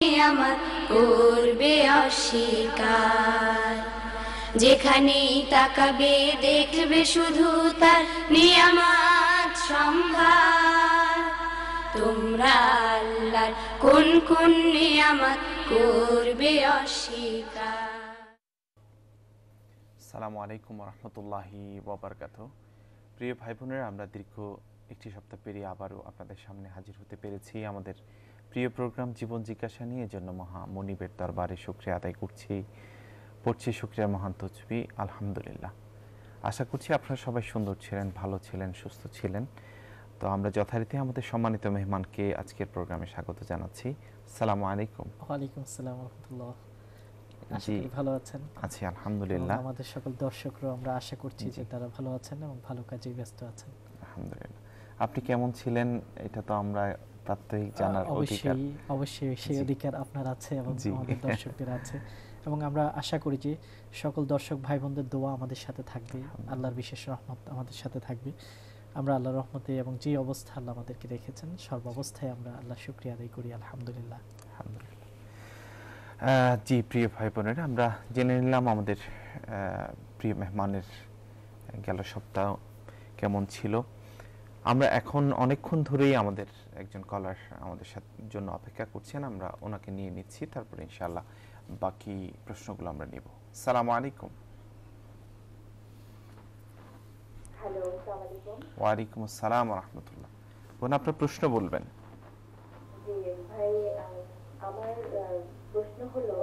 আমার করবে অস্বীকার। যেখানেই তাকাবে দেখবে শুধু তার নিয়ামত সম্ভার। তোমরা আল্লাহর কোন কোন নিয়ামত করবে অস্বীকার। আসসালামু আলাইকুম রহমতুল্লাহি ওয়াবারাকাতুহু। প্রিয় ভাই বোনেরা, আমরা দীর্ঘ একটি সপ্তাহ পেরিয়ে আবারও আপনাদের সামনে হাজির হতে পেরেছি আমাদের প্রিয় প্রোগ্রাম জীবন জিজ্ঞাসা নিয়ে। এজন্য মহা মনিবের দরবারে শুকরিয়া আদায় করছি, পড়ছি শুকরিয়ার মহান তসবিহ আলহামদুলিল্লাহ। আশা করছি আপনারা সবাই সুন্দর ছিলেন, ভালো ছিলেন, সুস্থ ছিলেন। তো আমরা যথারীতি আমাদের সম্মানিত মেহমানকে আজকের প্রোগ্রামে স্বাগত জানাচ্ছি। আসসালামু আলাইকুম। ওয়ালাইকুম আসসালাম রাহমাতুল্লাহ। আশা জি, করি ভালো আছেন। আছি আলহামদুলিল্লাহ। আমাদের সকল দর্শকরা আমরা আশা করছি যে তারা ভালো আছেন এবং ভালো কাজে ব্যস্ত আছেন। আলহামদুলিল্লাহ। আপনি কেমন ছিলেন এটা তো আমরা প্রাত্যহিক জানার অধিকার। অবশ্যই সেই অধিকার আপনার আছে এবং জি। আমাদের দর্শকদের আছে, এবং আমরা আশা করি যে সকল দর্শক ভাই বোনদের দোয়া আমাদের সাথে থাকবে, আল্লাহর বিশেষ রহমত আমাদের সাথে থাকবে। আমরা আল্লাহর রহমতে এবং যে অবস্থা আল্লাহ আমাদেরকে রেখেছেন সর্বাবস্থায় আমরা আল্লাহ শুকরিয়া আদায় করি আলহামদুলিল্লাহ। আলহামদুলিল্লাহ। জি প্রিয় ভাই বোনেরা, আমরা জেনে নিলাম আমাদের প্রিয় মেহমানের গেল সপ্তাহ কেমন ছিল। আমরা এখন অনেকক্ষণ ধরেই আমাদের একজন কলার আমাদের জন্য অপেক্ষা করছেন, আমরা ওনাকে নিয়ে নিচ্ছি, তারপরে ইনশাআল্লাহ বাকি প্রশ্নগুলো আমরা নিব। আসসালামু আলাইকুম। হ্যালো, আসসালামু আলাইকুম। ওয়ালাইকুম আসসালাম ওয়া রাহমাতুল্লাহ। বোন, আপনার প্রশ্ন বলবেন। জি ভাই, আমার প্রশ্ন হলো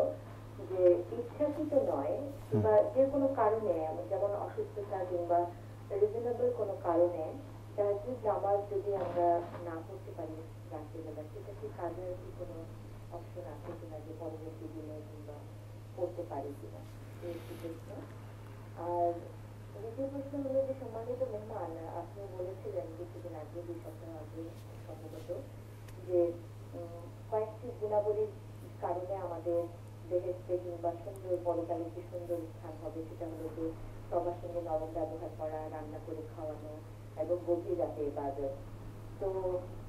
যে ইচ্ছাকৃত নয় বা যে কোনো কারণে, যেমন অসুস্থতা কিংবা রিজনেবল কোনো কারণে তাহাজ্জুদ নামাজ যদি আমরা না পড়তে পারি রাতের বেলা, সেটা কি কাজের কি কোনো অপশন আছে কিনা, যে পরবর্তী দিনে কিংবা পড়তে পারি কিনা, এই একটি প্রশ্ন। আর দ্বিতীয় প্রশ্ন হলো যে সম্মানিত মেহমান, আপনি বলেছিলেন কিছুদিন আগে, 2 সপ্তাহ আগে সম্ভবত, যে কয়েকটি গুণাবলীর কারণে আমাদের বেহেশতে কিংবা সুন্দর পরকালে যে সুন্দর স্থান হবে, সেটা হলো যে সবার সঙ্গে নরম ব্যবহার করা, রান্না করে খাওয়ানো এবং গভীর রাতে ইবাদত। তো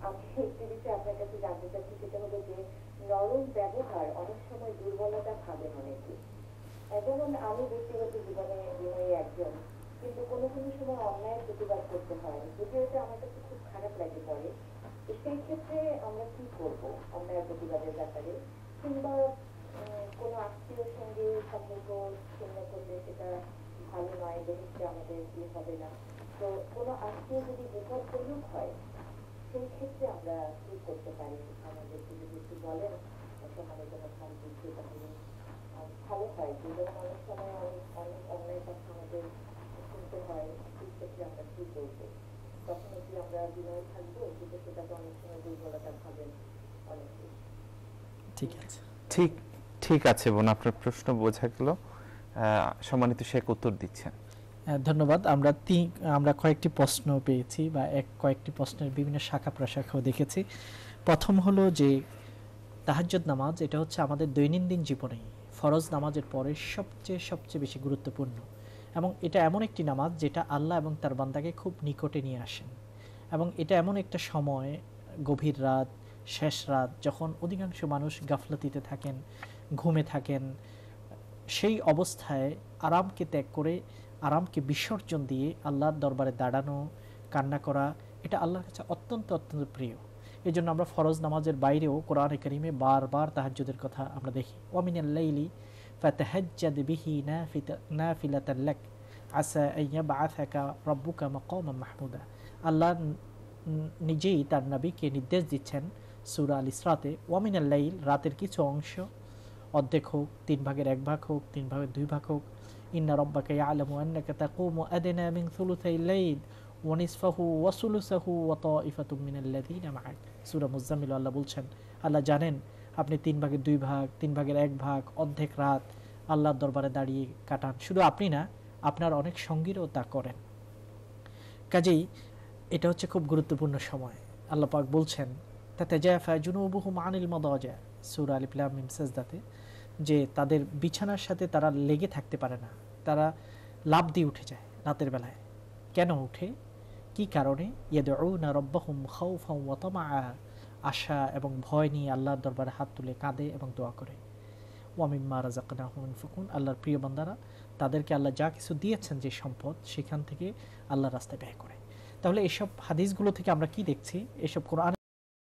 আমি একটি বিষয়ে আপনার কাছে জানতে চাচ্ছি, সেটা হলো যে নরম ব্যবহার অনেক সময় দুর্বলতা ভাবেন অনেকে। যেমন আমি ব্যক্তিগত জীবনে বিনয়ী একজন, কিন্তু কোনো কোনো সময় অন্যায়ের প্রতিবাদ করতে হয়, যদিও এটা আমার কাছে খুব খারাপ লাগে পড়ে। তো সেই ক্ষেত্রে আমরা কি করব অন্যায়ের প্রতিবাদের ব্যাপারে, কিংবা কোনো আত্মীয়র সঙ্গে সম্পর্ক ছিন্ন করলে সেটা ভালো নয়, বেহেশতে আমাদের কি হবে না। তো কোনো আত্মীয় যদি বিপজ্জনক হয়, সেই ক্ষেত্রে আমরা কি করতে পারি, আমাদেরকে যদি একটু বলেন সম্মানিত প্রধান, তাহলে ভালো হয়। যেমন অনেক সময় অনেক অন্যায় কথা আমাদের শুনতে হয়, সেই ক্ষেত্রে আমরা কি করবো, তখন কি আমরা বিনয় থাকবো, কিন্তু সেটা তো অনেক সময় দুর্বলতা ভাবেন অনেকে। ঠিক আছে, ঠিক আছে বোন, আপনার প্রশ্ন বোঝা গেল। সম্মানিত শেখ উত্তর দিচ্ছেন। ধন্যবাদ। আমরা কয়েকটি প্রশ্ন পেয়েছি বা কয়েকটি প্রশ্নের বিভিন্ন শাখা প্রশাখাও দেখেছি। প্রথম হলো যে তাহাজ্জুদ নামাজ, এটা হচ্ছে আমাদের দৈনন্দিন জীবনে ফরজ নামাজের পরে সবচেয়ে বেশি গুরুত্বপূর্ণ, এবং এটা এমন একটি নামাজ যেটা আল্লাহ এবং তার বান্দাকে খুব নিকটে নিয়ে আসেন। এবং এটা এমন একটা সময়, গভীর রাত, শেষ রাত, যখন অধিকাংশ মানুষ গাফলাতিতে থাকেন, ঘুমে থাকেন, সেই অবস্থায় আরামকে ত্যাগ করে, আরামকে বিসর্জন দিয়ে আল্লাহর দরবারে দাঁড়ানো, কান্না করা, এটা আল্লাহর কাছে অত্যন্ত প্রিয়। এই জন্য আমরা ফরজ নামাজের বাইরেও কোরআনে কারিমে বারবার তাহাজ্জুদের কথা আমরা দেখি। ওয়ামিনাল লাইলি ফাতাহাজ্জাদ বিহি নাফিলাতান লাক আসা আন ইয়াবআসাকা রাব্বুকা মাকামান মাহমুদা। আল্লাহ নিজেই তার নবীকে নির্দেশ দিচ্ছেন সূরা আল ইসরাতে, ওয়ামিনাল লাইল, রাতের কিছু অংশ, অর্ধেক হোক, 3 ভাগের 1 ভাগ হোক, 3 ভাগের 2 ভাগ হোক, ইন্না রাব্বাকা ইয়ালামু আন্নাকা তাকুমু আদনা মিন সুলুসাইল লাইল ওয়া নিসফাহু ওয়া সুলুসাহু ওয়া তাইফাতুম মিনাল্লাযীনা মা'আক। সূরা মুজাম্মিল আল্লাহ বলছেন, আল্লাহ জানেন আপনি 3 ভাগের 2 ভাগ, 3 ভাগের 1 ভাগ, অর্ধেক রাত আল্লাহর দরবারে দাঁড়িয়ে কাটান। শুধু আপনি না, আপনার অনেক সঙ্গীরাও তা করেন। কাজেই এটা হচ্ছে খুব গুরুত্বপূর্ণ সময়। আল্লাহ পাক বলছেন, তাতাজাফা জুনুবুহুম আনিল মাদাজা, সূরা আলিফ লাম মিম সাজদাতে, যে তাদের বিছানার সাথে তারা লেগে থাকতে পারে না, তারা লাফ দিয়ে উঠে যায় রাতের বেলায়। কেন উঠে, কি কারণে? ইয়াদউনা রাব্বাহুম খাউফান ওয়া তামাআ, আশা এবং ভয় নিয়ে আল্লাহর দরবারে হাত তুলে কাঁদে এবং দোয়া করে। ওয়ামিম্মা রাযাকনাহুম ইউনফিকুন, আল্লাহর প্রিয় বান্দারা তাদেরকে আল্লাহ যা কিছু দিয়েছেন যে সম্পদ সেখান থেকে আল্লাহর রাস্তায় ব্যয় করে। তাহলে এসব হাদিসগুলো থেকে আমরা কি দেখছি? এসব কোরআন